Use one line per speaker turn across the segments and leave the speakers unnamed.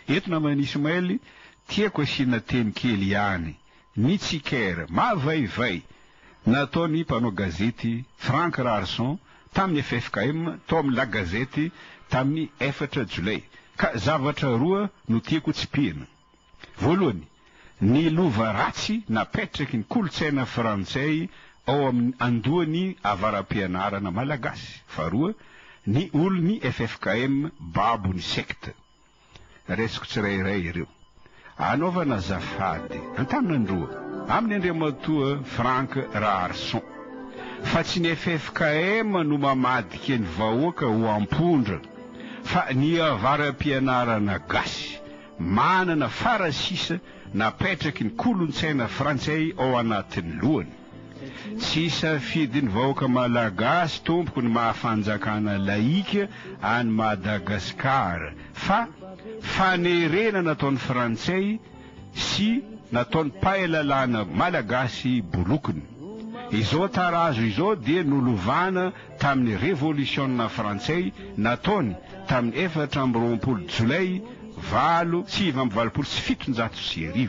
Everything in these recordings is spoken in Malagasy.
eto namany Ismaely tiako asiana teny kely ihany ny tsikera mavaivay nataony mpanao gazety Frank Rarson tamin'ny FFKM tao amin'ny La Gazety tamin'ny 4 Jolay ka zavatra roa no tiako tsipihana. Voalohany, ny lova ratsy napetraky ny kolotsaina frantsay ao amin'ny andohany avaram-pianarana malagasy. Faharoa, ny olony FFKM babony sekta. Resiko tsirairay ireo. Anaovana zafady antanandroa amin'ny andriamatoa Frank Rarson fa tsy ny FFKM no mamadika ny vahoaka ho ampondra fa ny avaram-pianarana gasy manana farasisa napetraky ny kolontsaina frantsay ao anatin'ny lohany. Tsy safidy ny vahoaka malagasy tompoko ny mahafanjakana laika any Madagasikara fa fanerena nataony frantsay sy nataony paelalana malagasy bolokiny. Izao tarazo izao dia nolovana tamin'ny révolution frantsay nataony tamin'ny 4 Jolay 1770.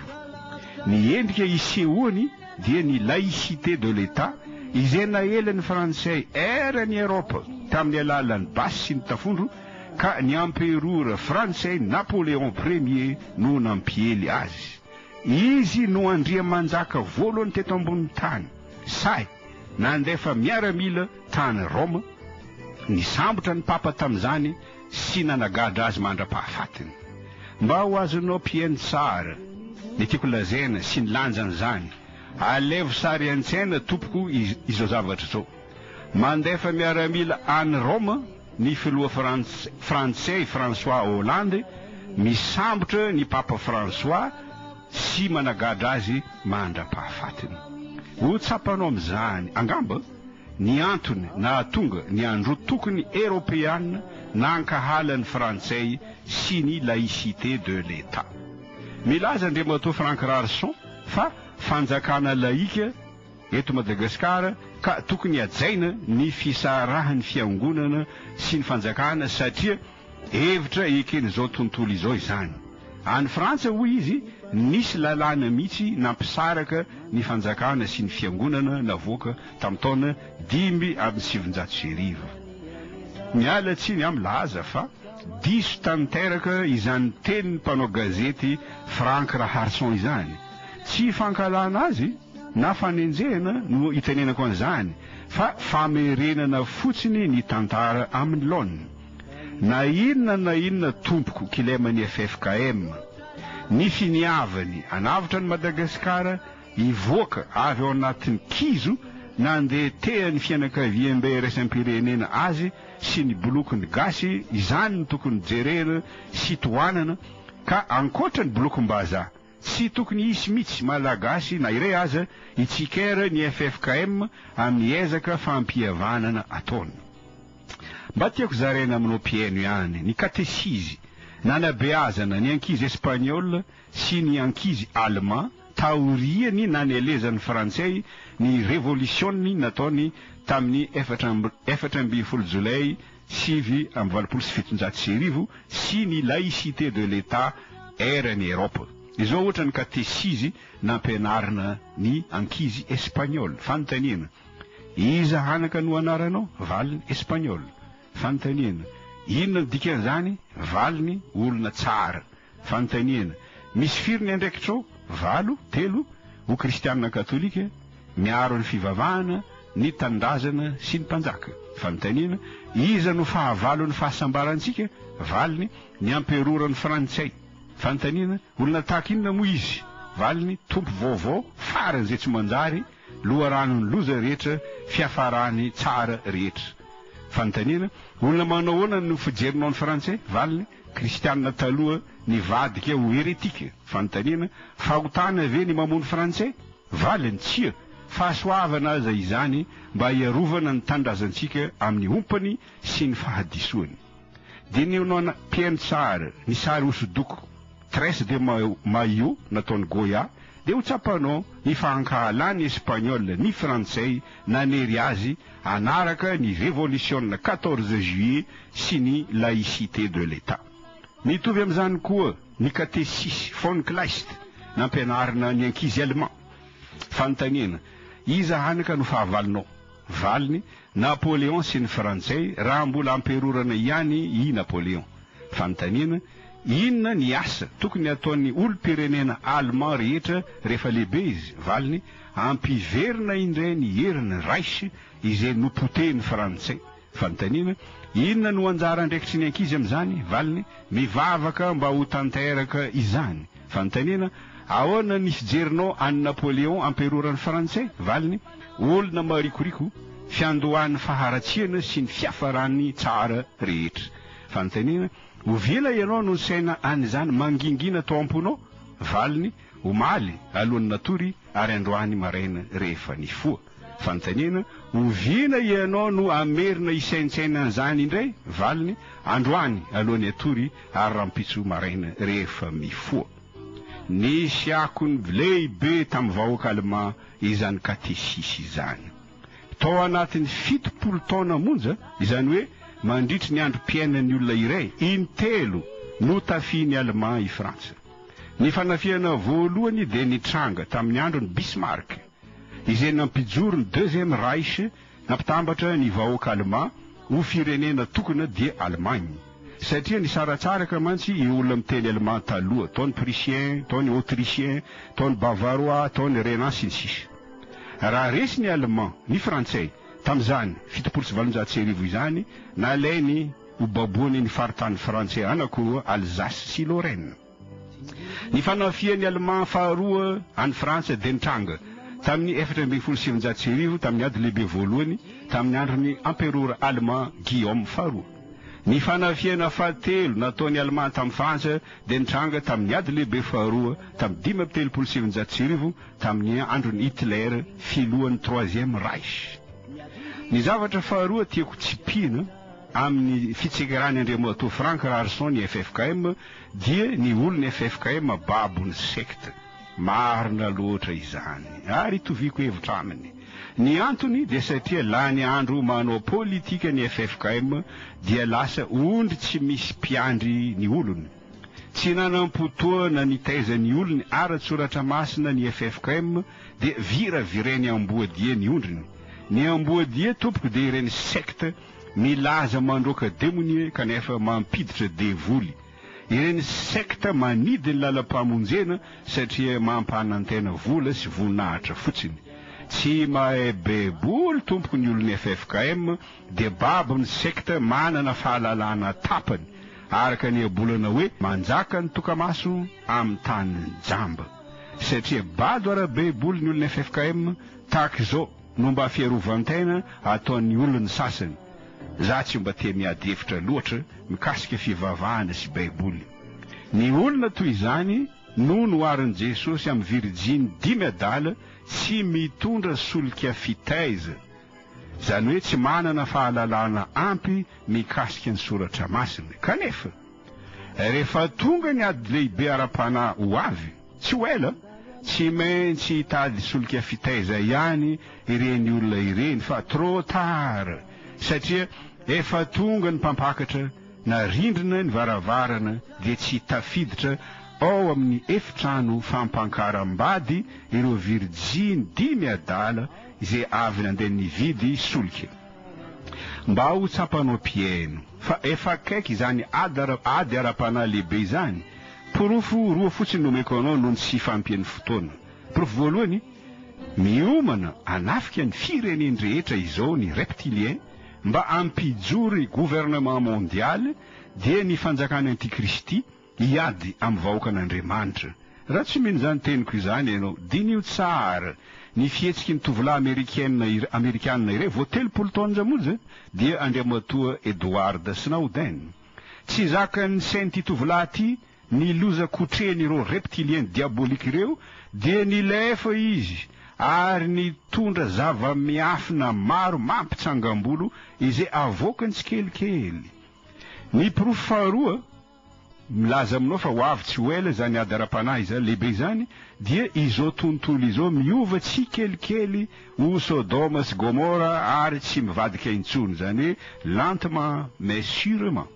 Ny endrika isehoany dia ny laïcité de l'État izay nahelan'ny frantsay erany Europa tamin'ny alalan'ny basy sy ny tafondro ka ny emperora frantsay Napoléon Ier no nampiely azy. Izy no andriamanjaka voalohany teto ambony tany say nandefa miaramila tany Roma, nisambotra ny papa tamin'izany sy nanagadra azy mandra-pahafatiny. Mba ho azonao mpiaino tsara ny tiako lazaina sy ny lanjan'izany, alevo sary an-tsaina tompoko izao zavatra zao. Mandefa miaramila any Roma ny filoha frantsay François Hollande, misambotra ny papa François sy managadra azy mandra-pahafatiny. Ho tsapanao amin'izany angamba ny antony nahatonga ny andro tokony Européenne nankahalan'ny frantsay sy ny laïcité de l'État. Milaza andriamatoa Frank Rarson fa fanjakana laïka eto Madagasikara ka tokony ajaina ny fisarahan'ny fiangonana sy ny fanjakana satria hevitra eken'izao tontolo izao izany. Any Frantsa hoy izy nisy lalàna mihitsy nampisaraka ny fanjakana sy ny fiangonana navoaka tamin'ny taona 570. Miala tsiny amin'ny laza fa diso tanteraka izany tenin'ny mpanao gazety Frank Rarson izany. Tsy fankalana azy na fanenjehana no itenenako an'izany fa famerenana fotsiny ny tantara amin'ny laoniny. Na inona tompoko kileman'ny FFKM ny finiavany anavitra ny Madagasikara ivoaka avy ao anatin'ny kizo nandeha tehany fianakaviam-be raisam-pirenena azy sy ny bolokiny gasy izany ny tokony jerena sy toanana ka ankoatra ny bolokom-bazaha tsy tokony isy mihitsy malagasy na iray aza itsikera ny FFKM amin'ny ezaka fampihavanana ataony. Mba tiako zaraina aminao mpiaino ihany ny katesizy nanabeazana ny ankizy Espagnol sy ny ankizy Allemand taoriany nanelezan'ny frantsay ny révolution nataony tamin'ny 4 Jolay 1770 sy ny laïcité de l'État erany Europa. Izao ohatra ny katesizy nampianarana ny ankizy Espagnol. Fanontaniana, iza hanaka no anaranao? Valiny Espagnol. Fanontaniana, inona ny dikan'izany? Valiny olona tsara. Fanontaniana, misy firiny andraikitrao? 3 ho kristianina katolika miaro ny fivavahana, ny tandrazana sy ny mpanjaka. Fanontaniana, iza no fahavalo ny fahasambarantsika? Valiny ny amperoran'ny frantsay. Fanontaniana, olona tahaka inona moa izy? Valiny tompo vaovao farany izay tsy manjary, loharanony loza rehetra, fiafarany tsara rehetra. Fanontaniana, olona manao ahoana no fijerinao ny frantsay? Valiny kristianina taloha nivadika ho heretika. Fanontaniana, fahotana ve ny mamono frantsay? Valiny tsia, fahasoavana aza izany mba hiarovana ny tandrazantsika amin'ny ompany sy ny fahadisoany. Dia ny mpiaino tsara ny sary hosodoko Tresse de Maillot nataony Goya dia ho tsapanao ny fahankahalany Espagnol ny frantsay nanery azy anaraka ny révolution 14 juillet sy ny laïcité de l'État. Mitovy amin'izany koa ny catéchisme von Kleist nampianarina ny ankizy allemand fanontaniana iza hanaka no fahavalinao valiny Napoléon sy ny frantsay raha mbola amperorana ihany i Napoléon fanontaniana inona ny asa tokony ataon'ny olo-pirenena allemand rehetra rehefa lehibe izy valiny ampiverina indray ny herin'ny Reich izay nopotehiny frantsay fanontaniana inona no anjara andraikitry ny ankizy amin'izany valiny mivavaka mba ho tanteraka izany fanontaniana ahoana nisy jerinao any Napoléon amperoran'ny frantsay valiny olona marikoriko fiandohan'ny faharatsiana sy ny fiafarany tsara rehetra fanontaniana ovila ianao no saina an'izany mangingina tao amponao valiny omaly alohan'ny natory ary androany maraina rehefa nifoa fanontaniana ovina ianao no amerina isaintsaina an'izany indray valiny androany alohan'ny atory ary rampitso maraina rehefa mifoa nisy akony lehibe tamin'ny vahoaka allemand izany catéchisme izany tao anatin'ny 70 taona monja izany hoe mandritry ny andro mpiainan'ny olona iray intelo no tafiany allemand i Frantsa ny fanafiana voalohany dia nitranga tamin'ny andron'ny Bismarck izay nampijoro ny deuxième Reich nampitambatra ny vahoaka allemand ho firenena tokona dia Allemagne satria ny saratsaraka mantsy i olona miteny allemand taloha tao ny prussien tao ny autrichien tao ny bavarois tao ny rhénan sy ny sisa raha resy ny allemand ny frantsay tam'izany 770 izany nalainy ho baboany ny faritany frantsay anankiroa Alsace sy Lorraine ny fanafiany allemand faharoa any Frantsa dia nitranga tamin'ny 1770 tamin'ny ady lehibe voalohany tamin'ny andron'ny empereur allemand Guillaume faharoa ny fanafiana fahatelo nataony allemand tamin'ny Frantsa dia nitranga tamin'ny ady lehibe faharoa tamin'ny 1770 tamin'ny andron'ny Hitler filohan'ny 3e Reich ny zavatra faharoa tiako tsipina amin'ny fitsekerany Andriamato Frank Rarson ny FFKM dia ny olon'ny FFKM babony secte marina loatra izany ary toviko hevitra aminy ny antony dia satria lany andro manao politika ny FFKM dia lasa ondry tsy misy mpiandry ny olony tsy nanam-potoana ny taizany olony ara-tsoratra masina ny FFKM dia viravirany amboadia ny ondriny ny amboadia tompoko dia ireny secte milaza mandroaka demonie kanefa mampiditra devoly ireny secte manidy ny lalam-pamonjena satria mampanantena vola sy voninahitra fotsiny tsy mahay beboly tompoko ny olon'ny FFKM dia babony secte manana fahalalana tapany araka ny abolana hoe manjaka ny tokamaso amin'ny tany jamba satria bado ara-beboly ny olon'ny FFKM tahaka izao no mba fiarovan-tena ataon'ny olony sasany za tsy mba te miady hevitra loatra mikasika fivavahana sy baiboly ny olona toy izany no noarin'i Jesosy amin'ny Virjiny 10 adala tsy mitondra solika fitaiza zany hoe tsy manana fahalalana ampy mikasika ny soratra masina kanefa rehefa tonga ny ady lehibe ara-panahy ho avy tsy ho ela tsy maintsy hitady solika fitaiza ihany ireny olona ireny fa trop tard satria efa tonga ny mpampakatra na rindrina ny varavarana dia tsy tafiditra ao amin'ny efitrano fampankaram-bady ireo Virjiny 10 adala izay avy nandeha nividy solika mba ho tsapanao piaino fa efa akaiky izany ady ara-panahy lehibe izany porofo roa fotsiny nomeko anao noho ny tsy fampian'ny fotoana porofo voalohany miomana anafika ny fireneny rehetra izao ny reptilien mba ampijory gouvernement mondial dia ny fanjakana antikristy hiady amin'ny vahoaka an'Andriamanitra raha tsy mino zany teniko izany ianao dinio tsara ny fihetsiky ny tovolahy amerikanina iray vao 30 taona monja dia Andriamatoa Edward Snowden tsy zakany sainty tovolahy ty ny loza kotreny ireo reptilien diabolika ireo dia nilefa izy ary nitondra zava-miafina maro mampitsangam-bolo izay avoakany tsikelikely ny porofo faharoa milaza aminao fa ho avy tsy ho ela zany ady ara-panahy izany lehibe izany dia izao tontolo izao miova tsikelikely ho Sodoma sy Gomora ary tsy mivadika intsony zany hoe lentement mais sûrement